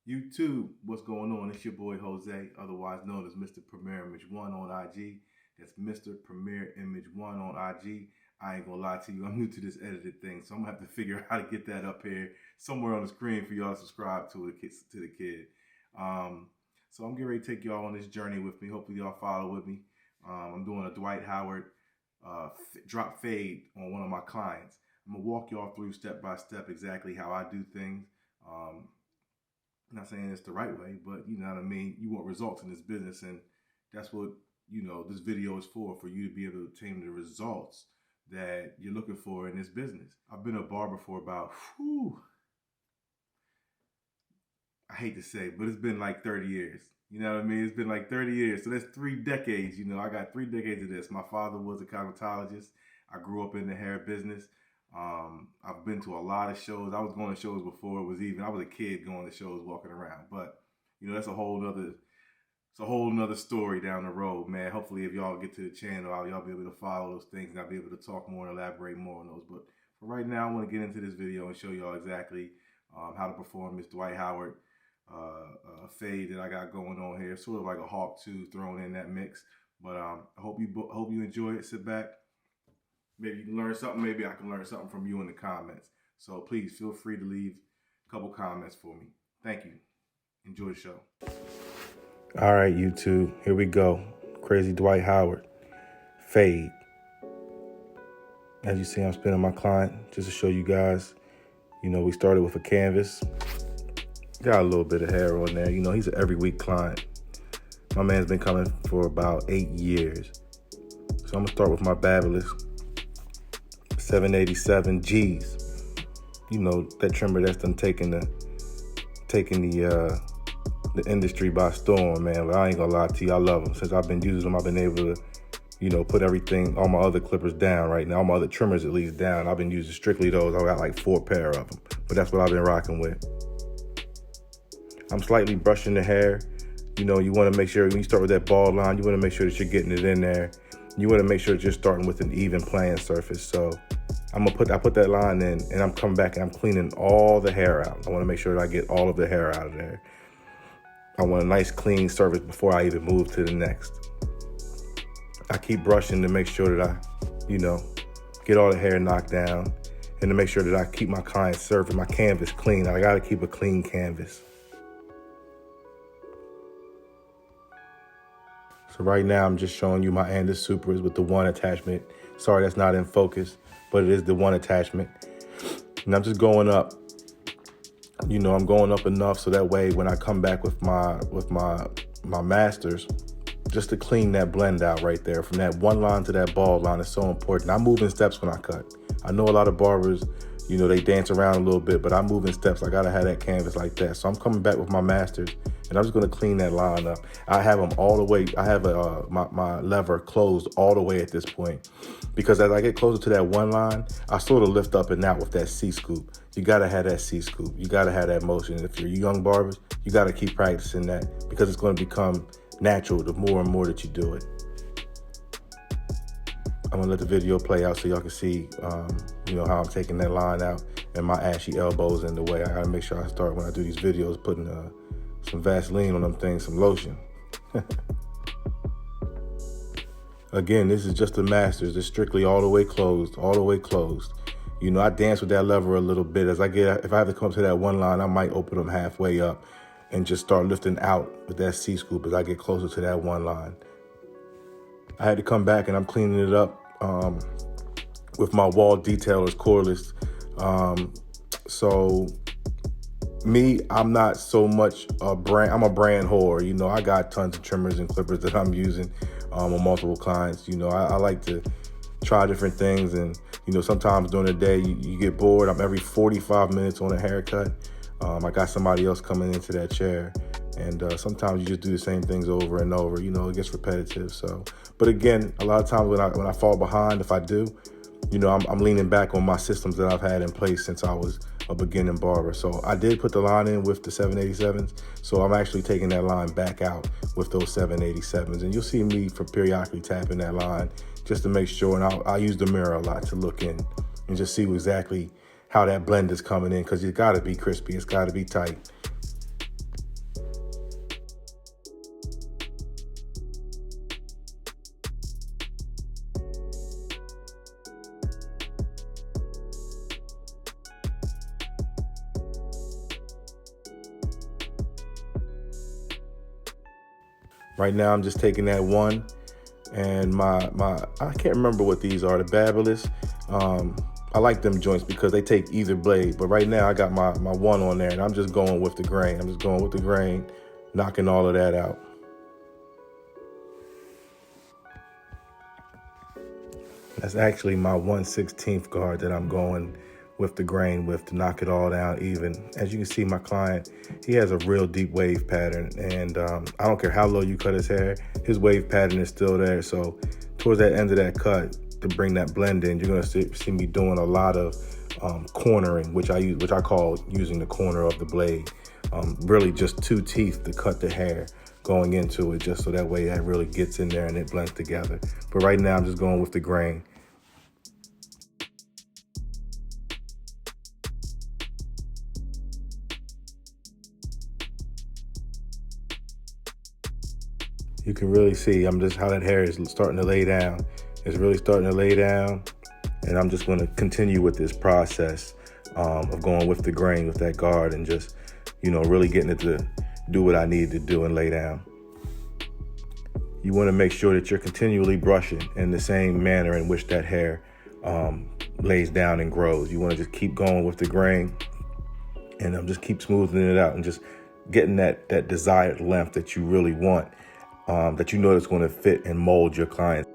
YouTube, what's going on? It's your boy Jose, otherwise known as Mr. Premier Image 1 on IG. That's Mr. Premier Image 1 on IG. I ain't gonna lie to you, I'm new to this edited thing, so I'm gonna have to figure out how to get that up here somewhere on the screen for y'all to subscribe to the kid. So I'm getting ready to take y'all on this journey with me. Hopefully y'all follow with me. I'm doing a Dwight Howard drop fade on one of my clients. I'm gonna walk y'all through step by step exactly how I do things. I'm not saying it's the right way, but you know what I mean? You want results in this business, and that's what, this video is for you to be able to obtain the results that you're looking for in this business. I've been a barber for about, I hate to say, but it's been like 30 years. You know what I mean? It's been like 30 years. So that's 3 decades. I got 3 decades of this. My father was a cosmetologist. I grew up in the hair business. I've been to a lot of shows. I was going to shows before it was even. I was a kid going to shows, walking around. But that's a whole nother story down the road, man. Hopefully, if y'all get to the channel, y'all be able to follow those things, and I'll be able to talk more and elaborate more on those. But for right now, I want to get into this video and show y'all exactly how to perform this Dwight Howard fade that I got going on here. Sort of like a Hawk 2 thrown in that mix. But I hope you enjoy it. Sit back. Maybe you can learn something. Maybe I can learn something from you in the comments. So please feel free to leave a couple comments for me. Thank you. Enjoy the show. All right, YouTube. Here we go. Crazy Dwight Howard fade. As you see, I'm spinning my client just to show you guys. We started with a canvas. Got a little bit of hair on there. He's an every week client. My man's been coming for about 8 years. So I'm gonna start with my Babyless 787 G's. That trimmer that's done taking the industry by storm, man. But I ain't gonna lie to you, I love them. Since I've been using them, I've been able to, put everything, all my other clippers down right now, all my other trimmers at least down. I've been using strictly those. I got like 4 pair of them, but that's what I've been rocking with. I'm slightly brushing the hair. You want to make sure when you start with that bald line, you want to make sure that you're getting it in there. You want to make sure that you're starting with an even playing surface. So I put that line in, and I'm coming back and I'm cleaning all the hair out. I want to make sure that I get all of the hair out of there. I want a nice clean surface before I even move to the next. I keep brushing to make sure that I, get all the hair knocked down, and to make sure that I keep my client's surface, my canvas clean. I got to keep a clean canvas. So right now, I'm just showing you my Andis Supras with the 1 attachment. Sorry, that's not in focus, but it is the 1 attachment. And I'm just going up. I'm going up enough so that way when I come back with my masters, just to clean that blend out right there. From that 1 line to that bald line is so important. I move in steps when I cut. I know a lot of barbers, they dance around a little bit, but I move in steps. I gotta have that canvas like that. So I'm coming back with my masters, and I'm just gonna clean that line up. I have them all the way. I have my lever closed all the way at this point, because as I get closer to that 1 line, I sort of lift up and out with that C-scoop. You gotta have that C-scoop. You gotta have that motion. If you're young barbers, you gotta keep practicing that, because it's gonna become natural the more and more that you do it. I'm gonna let the video play out so y'all can see, how I'm taking that line out and my ashy elbows in the way. I gotta make sure I start, when I do these videos, putting some Vaseline on them things, some lotion. Again, this is just the masters. It's strictly all the way closed, all the way closed. I dance with that lever a little bit. If I have to come to that 1 line, I might open them halfway up and just start lifting out with that C-scoop as I get closer to that 1 line. I had to come back and I'm cleaning it up with my wall detailers cordless. So me, I'm not so much a brand. I'm a brand whore. I got tons of trimmers and clippers that I'm using on multiple clients. I like to try different things, and sometimes during the day you get bored. I'm every 45 minutes on a haircut. I got somebody else coming into that chair, and sometimes you just do the same things over and over. It gets repetitive. So, but again, a lot of times when I fall behind, if I do, I'm leaning back on my systems that I've had in place since I was a beginning barber. So I did put the line in with the 787s. So I'm actually taking that line back out with those 787s, and you'll see me for periodically tapping that line just to make sure. And I use the mirror a lot to look in and just see exactly how that blend is coming in, because it's got to be crispy. It's got to be tight. Right now I'm just taking that one, and my I can't remember what these are, the Babyless. I like them joints because they take either blade, but right now I got my one on there, and I'm just going with the grain. I'm just going with the grain, knocking all of that out. That's actually my 1/16 guard that I'm going with the grain with to knock it all down even. As you can see, my client, he has a real deep wave pattern, and I don't care how low you cut his hair, his wave pattern is still there. So towards that end of that cut, to bring that blend in, you're gonna see me doing a lot of cornering, which I call using the corner of the blade. Really just two teeth to cut the hair going into it, just so that way that really gets in there and it blends together. But right now I'm just going with the grain. You can really see how that hair is starting to lay down. It's really starting to lay down, and I'm just going to continue with this process of going with the grain with that guard, and just, really getting it to do what I need to do and lay down. You want to make sure that you're continually brushing in the same manner in which that hair lays down and grows. You want to just keep going with the grain, and just keep smoothing it out and just getting that desired length that you really want. That you know that's going to fit and mold your client.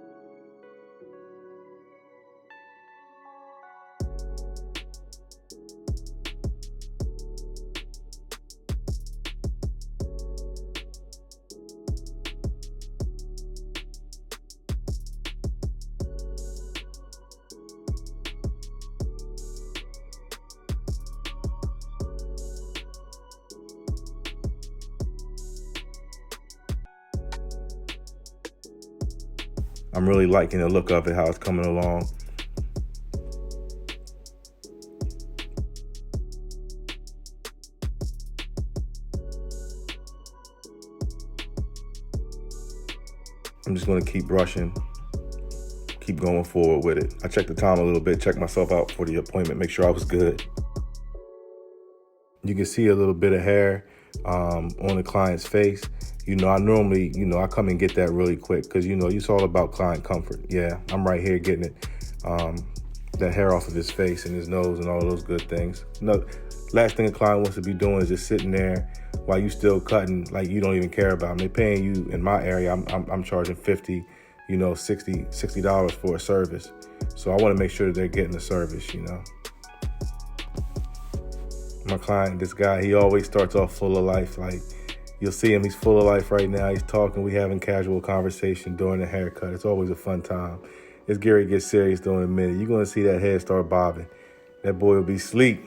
I'm really liking the look of it, how it's coming along. I'm just going to keep brushing, keep going forward with it. I checked the time a little bit, checked myself out for the appointment, make sure I was good. You can see a little bit of hair on the client's face. I normally, I come and get that really quick because, it's all about client comfort. Yeah, I'm right here getting it, that hair off of his face and his nose and all of those good things. No, last thing a client wants to be doing is just sitting there while you still cutting like you don't even care about them. They're paying you, in my area, I'm charging $50, $60 for a service. So I want to make sure that they're getting the service, My client, this guy, he always starts off full of life. Like, you'll see him, he's full of life right now. He's talking, we having casual conversation during the haircut. It's always a fun time. It's Gary gets serious during a minute. You're going to see that head start bobbing. That boy will be asleep.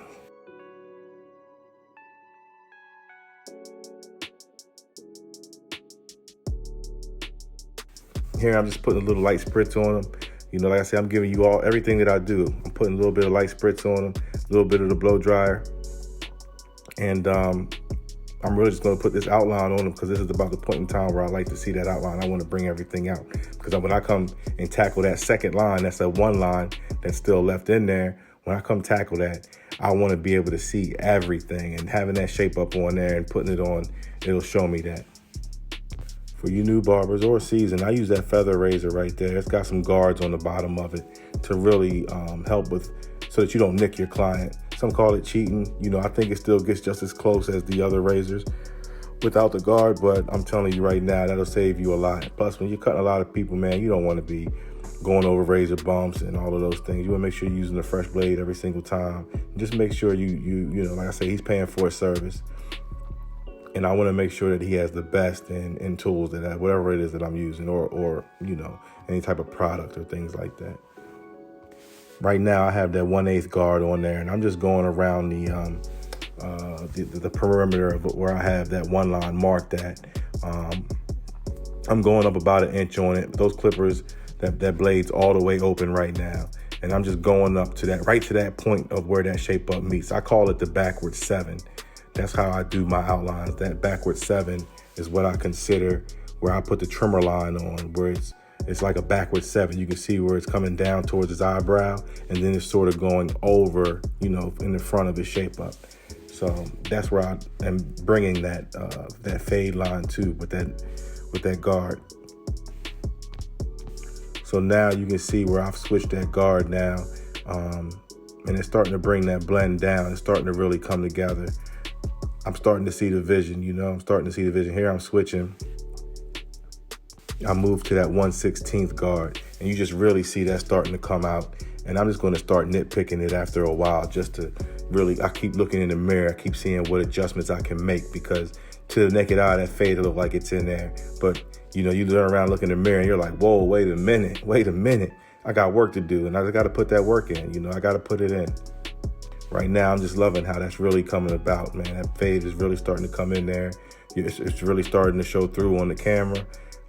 Here, I'm just putting a little light spritz on him. Like I said, I'm giving you everything that I do. I'm putting a little bit of light spritz on him, a little bit of the blow dryer. And I'm really just going to put this outline on them because this is about the point in time where I like to see that outline. I want to bring everything out because when I come and tackle that second line, that's that one line that's still left in there. When I come tackle that, I want to be able to see everything, and having that shape up on there and putting it on, it'll show me that. For you new barbers or seasoned, I use that feather razor right there. It's got some guards on the bottom of it to really help with, so that you don't nick your client. Some call it cheating. I think it still gets just as close as the other razors without the guard, but I'm telling you right now, that'll save you a lot. Plus, when you're cutting a lot of people, man, you don't want to be going over razor bumps and all of those things. You want to make sure you're using a fresh blade every single time. Just make sure you like I say, he's paying for a service. And I want to make sure that he has the best in tools that whatever it is that I'm using, or any type of product or things like that. Right now, I have that 1/8 guard on there, and I'm just going around the perimeter of where I have that one line marked at. I'm going up about 1 inch on it. Those clippers, that blade's all the way open right now, and I'm just going up to that, right to that point of where that shape up meets. I call it the backward 7. That's how I do my outlines. That backward 7 is what I consider where I put the trimmer line on, where it's like a backward 7. You can see where it's coming down towards his eyebrow, and then it's sort of going over, in the front of his shape up. So that's where I am bringing that fade line too, with with that guard. So now you can see where I've switched that guard now. And it's starting to bring that blend down. It's starting to really come together. I'm starting to see the vision, I'm starting to see the vision. Here I'm switching. I moved to that 1/16th guard, and you just really see that starting to come out. And I'm just going to start nitpicking it after a while, just to really, I keep looking in the mirror. I keep seeing what adjustments I can make, because to the naked eye, that fade will look like it's in there. But, you turn around, look in the mirror, and you're like, whoa, wait a minute. I got work to do, and I got to put that work in. I got to put it in. Right now, I'm just loving how that's really coming about, man. That fade is really starting to come in there. It's really starting to show through on the camera.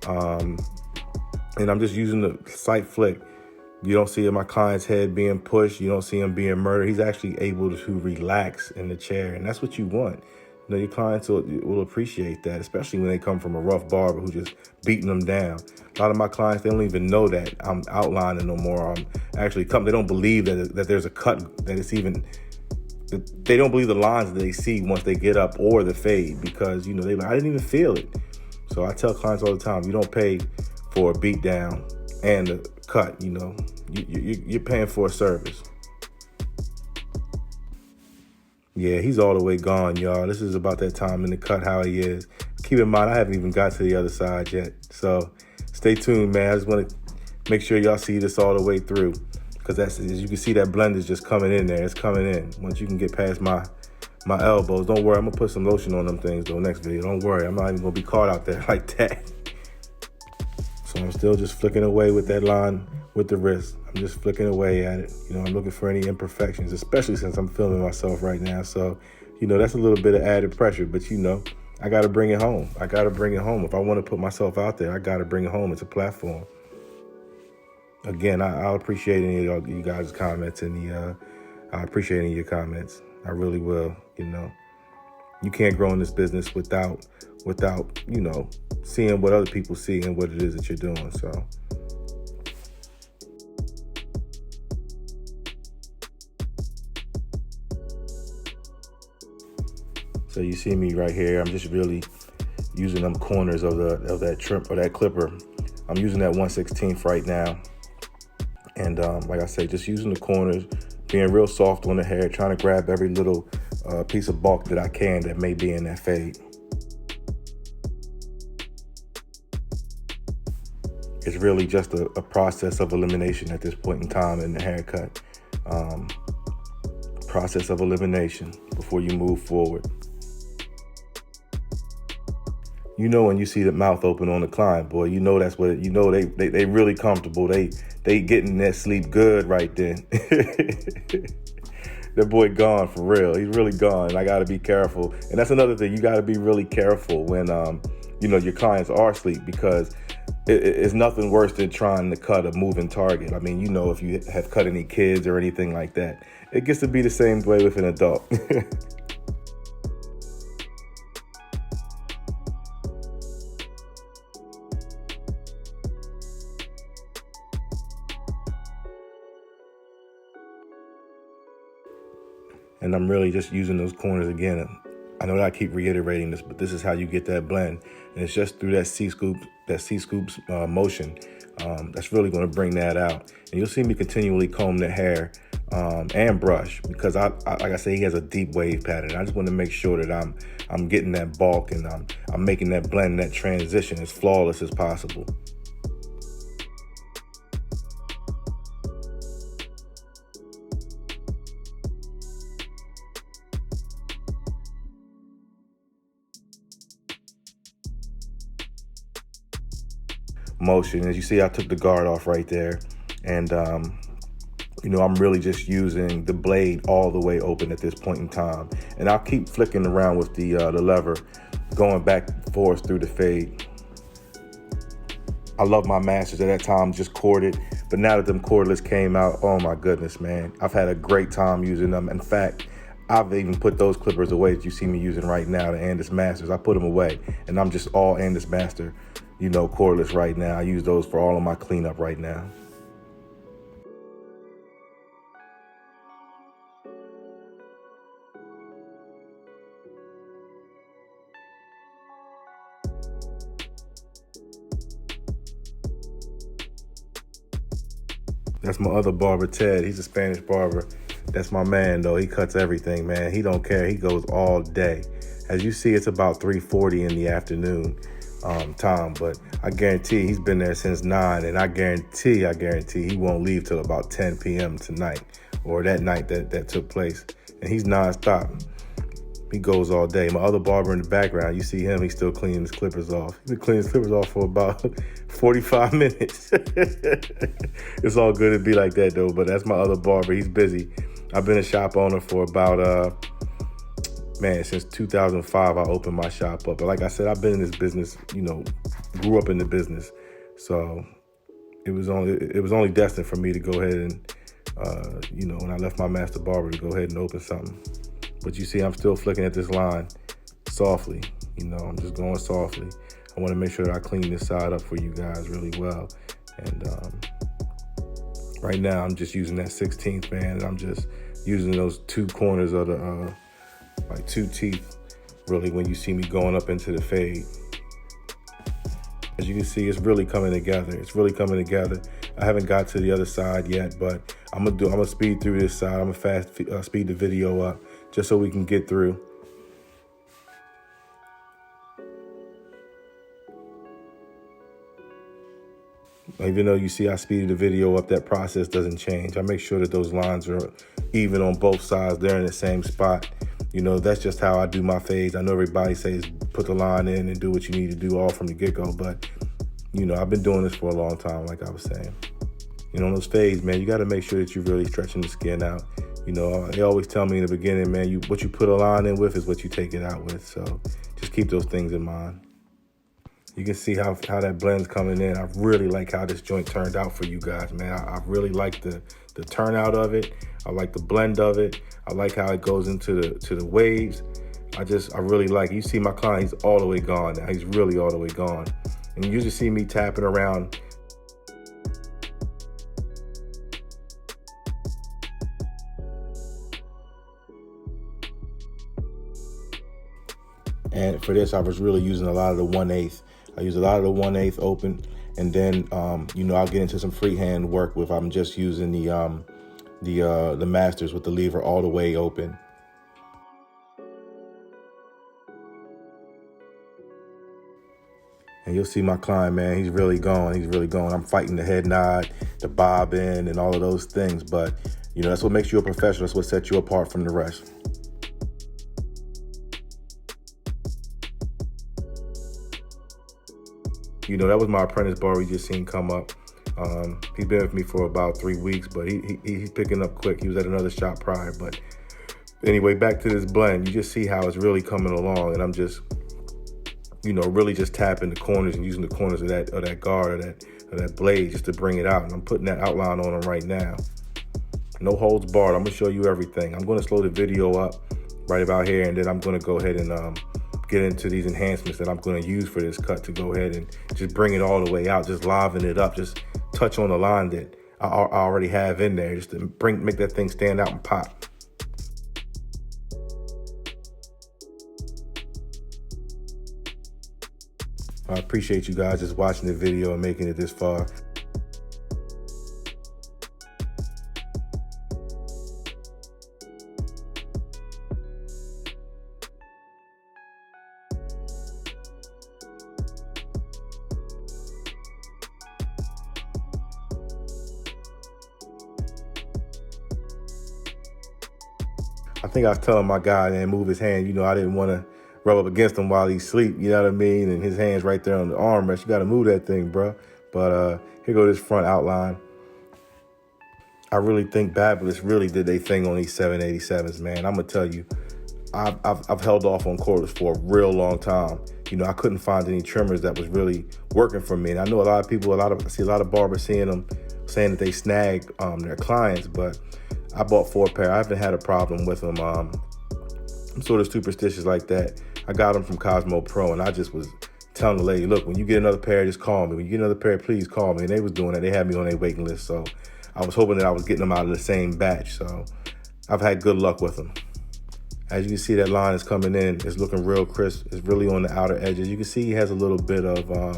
And I'm just using the sight flick. You don't see my client's head being pushed. You don't see him being murdered. He's actually able to relax in the chair, and that's what you want. Your clients will appreciate that, especially when they come from a rough barber who's just beating them down. A lot of my clients, they don't even know that I'm outlining no more. I'm actually they don't believe that there's a cut, that it's even. They don't believe the lines that they see once they get up, or the fade, because I didn't even feel it. So I tell clients all the time, you don't pay for a beat down and a cut. You're paying for a service. Yeah, he's all the way gone, y'all. This is about that time in the cut, how he is. Keep in mind, I haven't even got to the other side yet. So stay tuned, man. I just want to make sure y'all see this all the way through, because as you can see, that blend is just coming in there. It's coming in. Once you can get past my elbows, don't worry. I'm going to put some lotion on them things, though, next video. Don't worry. I'm not even going to be caught out there like that. So I'm still just flicking away with that line with the wrist. I'm just flicking away at it. I'm looking for any imperfections, especially since I'm filming myself right now. So, that's a little bit of added pressure, but I got to bring it home. If I want to put myself out there, I got to bring it home. It's a platform. Again, I'll appreciate any of you guys' comments, and I appreciate any of your comments. I really will. You can't grow in this business without seeing what other people see and what it is that you're doing. So you see me right here. I'm just really using them corners of that trim or that clipper. I'm using that 1/16th right now. And like I say, just using the corners, being real soft on the hair, trying to grab every little piece of bulk that I can that may be in that fade. It's really just a process of elimination at this point in time in the haircut. Process of elimination before you move forward. When you see the mouth open on the client, boy, that's what they really comfortable. They getting that sleep good right then. That boy gone for real. He's really gone. And I got to be careful. And that's another thing. You got to be really careful when your clients are asleep, because it's nothing worse than trying to cut a moving target. I mean, if you have cut any kids or anything like that, it gets to be the same way with an adult. And I'm really just using those corners again. I know that I keep reiterating this, but this is how you get that blend. And it's just through that C-scoops motion. That's really going to bring that out. And you'll see me continually comb the hair and brush, because I like I say, he has a deep wave pattern. I just want to make sure that I'm getting that bulk, and I'm making that blend, that transition as flawless as possible. Motion. As you see, I took the guard off right there, and I'm really just using the blade all the way open at this point in time, and I'll keep flicking around with the lever, going back and forth through the fade. I love my masters at that time just corded, but now that them cordless came out, oh my goodness, man, I've had a great time using them. In fact, I've even put those clippers away that you see me using right now, the Andis Masters. I put them away, and I'm just all Andis Master, cordless right now. I use those for all of my cleanup right now. That's my other barber, Ted. He's a Spanish barber. That's my man, though. He cuts everything, man. He don't care. He goes all day. As you see, it's about 3:40 in the afternoon time, but I guarantee he's been there since 9, and I guarantee he won't leave till about 10 p.m. tonight, or that night that took place. And he's nonstop. He goes all day. My other barber in the background, you see him, he's still cleaning his clippers off. He's been cleaning his clippers off for about 45 minutes. It's all good to be like that, though, but that's my other barber. He's busy. I've been a shop owner for about, since 2005, I opened my shop up. But like I said, I've been in this business, grew up in the business. So it was only destined for me to go ahead and, when I left my master barber, to go ahead and open something. But you see, I'm still flicking at this line softly. I'm just going softly. I want to make sure that I clean this side up for you guys really well. And right now, I'm just using that 16th, man. And I'm just using those two corners of the, like 2 teeth, really, when you see me going up into the fade. As you can see, it's really coming together. I haven't got to the other side yet, but I'm gonna speed through this side. I'm gonna speed the video up just so we can get through. Even though you see I speeded the video up, that process doesn't change. I make sure that those lines are even on both sides. They're in the same spot. That's just how I do my fades. I know everybody says put the line in and do what you need to do all from the get-go, but, I've been doing this for a long time, like I was saying. On those fades, man, you got to make sure that you're really stretching the skin out. They always tell me in the beginning, man, what you put a line in with is what you take it out with. So just keep those things in mind. You can see how that blend's coming in. I really like how this joint turned out for you guys, man. I really like the turnout of it. I like the blend of it. I like how it goes into the waves. I really like it. You see my client, he's all the way gone now. He's really all the way gone. And you usually see me tapping around. And for this, I was really using a lot of the 1/8. I use a lot of the 1/8 open, and then I'll get into some freehand work with. I'm just using the masters with the lever all the way open. And you'll see my client, man, he's really going. I'm fighting the head nod, the bob in, and all of those things. But, that's what makes you a professional. That's what sets you apart from the rest. That was my apprentice barber you just seen come up. He's been with me for about 3 weeks, but he's picking up quick. He was at another shop prior. But anyway, back to this blend. You just see how it's really coming along. And I'm just, really just tapping the corners and using the corners of that guard or that blade just to bring it out. And I'm putting that outline on them right now. No holds barred. I'm going to show you everything. I'm going to slow the video up right about here, and then I'm going to go ahead and get into these enhancements that I'm going to use for this cut to go ahead and just bring it all the way out, just liven it up, just touch on the line that I already have in there, just to make that thing stand out and pop. I appreciate you guys just watching the video and making it this far. I think I was telling my guy, man, move his hand. I didn't want to rub up against him while he's asleep, you know what I mean? And his hand's right there on the armrest. You got to move that thing, bro. But here go this front outline. I really think Babyliss really did their thing on these 787s, man. I'm going to tell you, I've held off on cordless for a real long time. I couldn't find any trimmers that was really working for me. And I know a lot of people, I see a lot of barbers saying that they snagged their clients, but I bought 4 pair. I haven't had a problem with them. I'm sort of superstitious like that. I got them from Cosmo Pro, and I just was telling the lady, look, when you get another pair, just call me. When you get another pair, please call me. And they was doing that. They had me on their waiting list. So I was hoping that I was getting them out of the same batch. So I've had good luck with them. As you can see, that line is coming in. It's looking real crisp. It's really on the outer edges. You can see he has a little bit of, I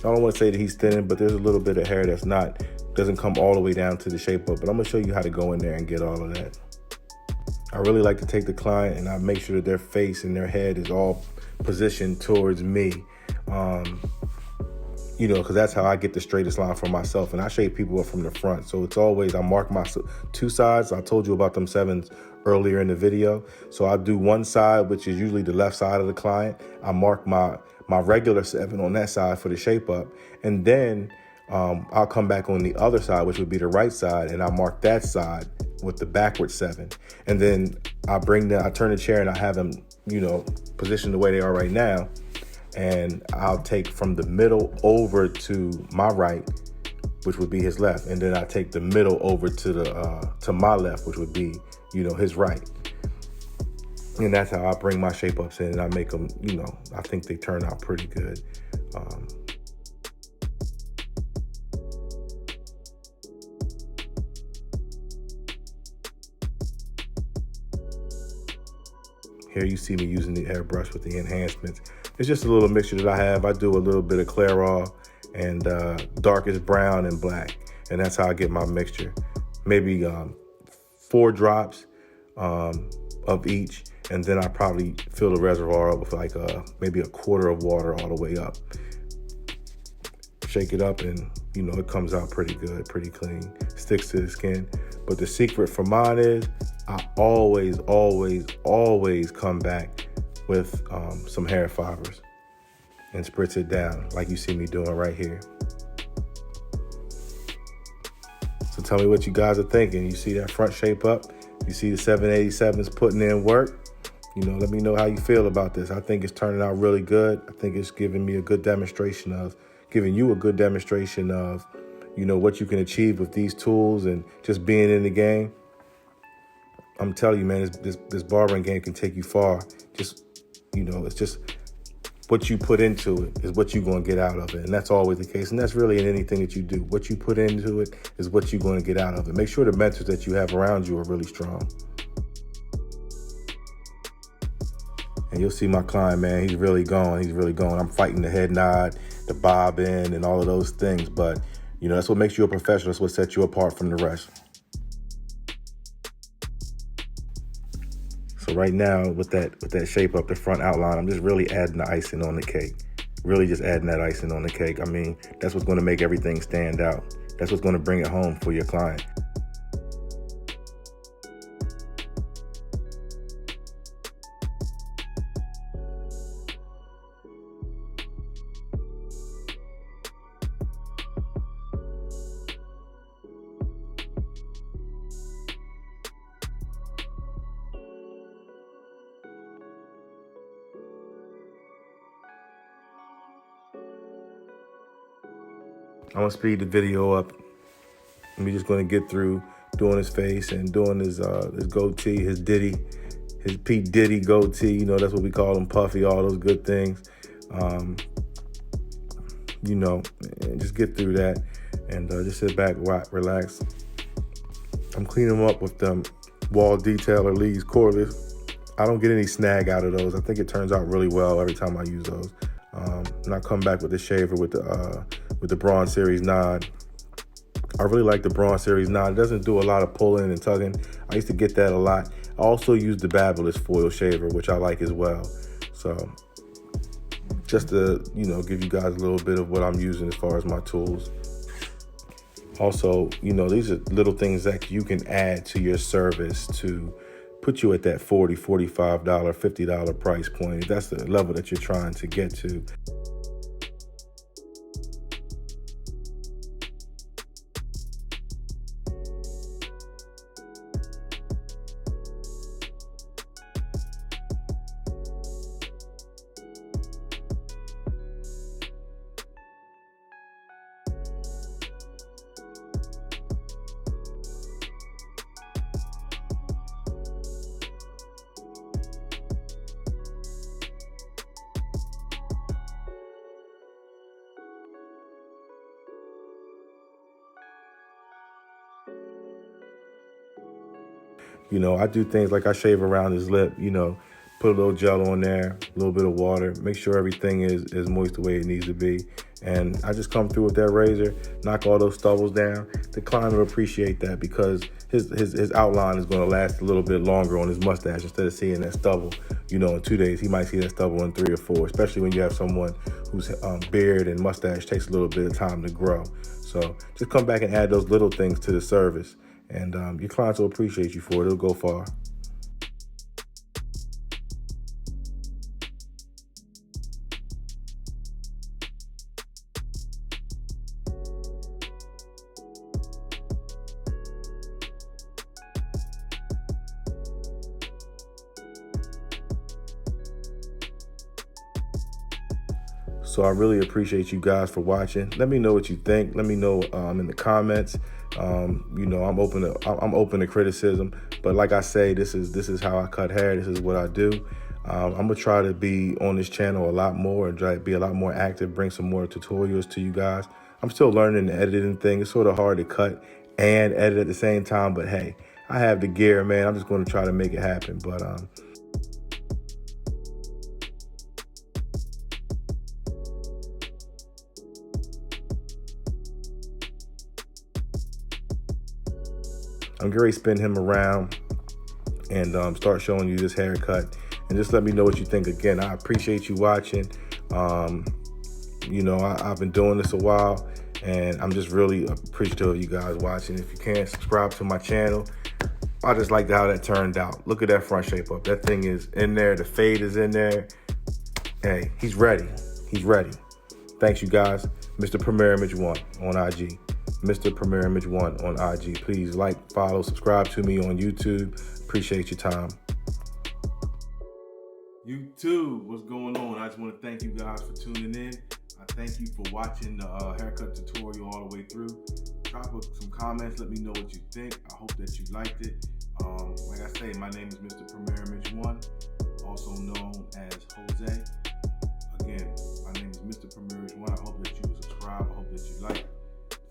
don't want to say that he's thinning, but there's a little bit of hair that's not doesn't come all the way down to the shape up, but I'm gonna show you how to go in there and get all of that. I really like to take the client and I make sure that their face and their head is all positioned towards me. Because that's how I get the straightest line for myself. And I shape people up from the front. So it's always, I mark my two sides. I told you about them sevens earlier in the video. So I do one side, which is usually the left side of the client. I mark my regular 7 on that side for the shape up. And then I'll come back on the other side, which would be the right side. And I mark that side with the backward 7. And then I turn the chair and I have them, positioned the way they are right now. And I'll take from the middle over to my right, which would be his left. And then I take the middle over to my left, which would be, his right. And that's how I bring my shape ups in and I make them, I think they turn out pretty good. Here you see me using the airbrush with the enhancements. It's just a little mixture that I have. I do a little bit of Clairol and darkest brown and black. And that's how I get my mixture. Maybe 4 drops of each. And then I probably fill the reservoir up with like maybe a quarter of water all the way up. Shake it up and, it comes out pretty good, pretty clean. Sticks to the skin. But the secret for mine is I always, always, always come back with some hair fibers and spritz it down like you see me doing right here. So tell me what you guys are thinking. You see that front shape up? You see the 787s putting in work? Let me know how you feel about this. I think it's turning out really good. I think it's giving you a good demonstration of what you can achieve with these tools and just being in the game. I'm telling you, man, this barbering game can take you far. It's just what you put into it is what you're going to get out of it. And that's always the case. And that's really in anything that you do. What you put into it is what you're going to get out of it. Make sure the mentors that you have around you are really strong. And you'll see my client, man, he's really going. I'm fighting the head nod, the bob in, and all of those things. But, that's what makes you a professional. That's what sets you apart from the rest. So right now, with that shape up, the front outline, I'm just really adding the icing on the cake. Really just adding that icing on the cake. I mean, that's what's going to make everything stand out. That's what's going to bring it home for your client. I'm going to speed the video up. We're just going to get through doing his face and doing his goatee, his P. Diddy goatee. That's what we call him, puffy, all those good things. And just get through that and just sit back, relax. I'm cleaning them up with them wall detailer leads cordless. I don't get any snag out of those. I think it turns out really well every time I use those. And I come back with the shaver with the Braun Series 9. I really like the Braun Series 9. It doesn't do a lot of pulling and tugging. I used to get that a lot. I also use the Babyliss foil shaver, which I like as well. So just to, give you guys a little bit of what I'm using as far as my tools. Also, these are little things that you can add to your service to put you at that $40, $45, $50 price point. If that's the level that you're trying to get to. I do things like I shave around his lip, put a little gel on there, a little bit of water, make sure everything is moist the way it needs to be. And I just come through with that razor, knock all those stubbles down. The client will appreciate that because his outline is going to last a little bit longer on his mustache instead of seeing that stubble, you know, in 2 days. He might see that stubble in 3 or 4, especially when you have someone whose beard and mustache takes a little bit of time to grow. So just come back and add those little things to the service, and your clients will appreciate you for it. It'll go far. So I really appreciate you guys for watching. Let me know what you think. Let me know in the comments. You know, I'm open to criticism. But like I say, this is how I cut hair. This is what I do. I'm gonna try to be on this channel a lot more and try to be a lot more active. Bring some more tutorials to you guys. I'm still learning the editing thing. It's sort of hard to cut and edit at the same time. But hey, I have the gear, man. I'm just gonna try to make it happen. But I'm going to spin him around and start showing you this haircut. And just let me know what you think. Again, I appreciate you watching. You know, I've been doing this a while, and I'm just really appreciative of you guys watching. If you can't subscribe to my channel, I just like how that turned out. Look at that front shape up. That thing is in there. The fade is in there. Hey, he's ready. He's ready. Thanks, you guys. Mr. Premier Image 1 on IG. Mr. Premier Image 1 on IG. Please like, follow, subscribe to me on YouTube. Appreciate your time. YouTube, what's going on? I just want to thank you guys for tuning in. I thank you for watching the haircut tutorial all the way through. Drop some comments. Let me know what you think. I hope that you liked it. Like I say, my name is Mr. Premier Image 1, also known as Jose. Again, my name is Mr. Premier Image 1. I hope that you subscribe. I hope that you like.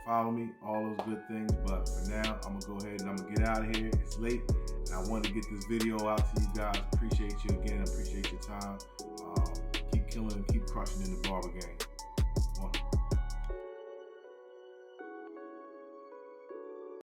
Follow me, all those good things. But for now, I'm gonna go ahead and I'm gonna get out of here. It's late, and I want to get this video out to you guys. Appreciate you again. Appreciate your time. Keep killing and keep crushing in the barber game.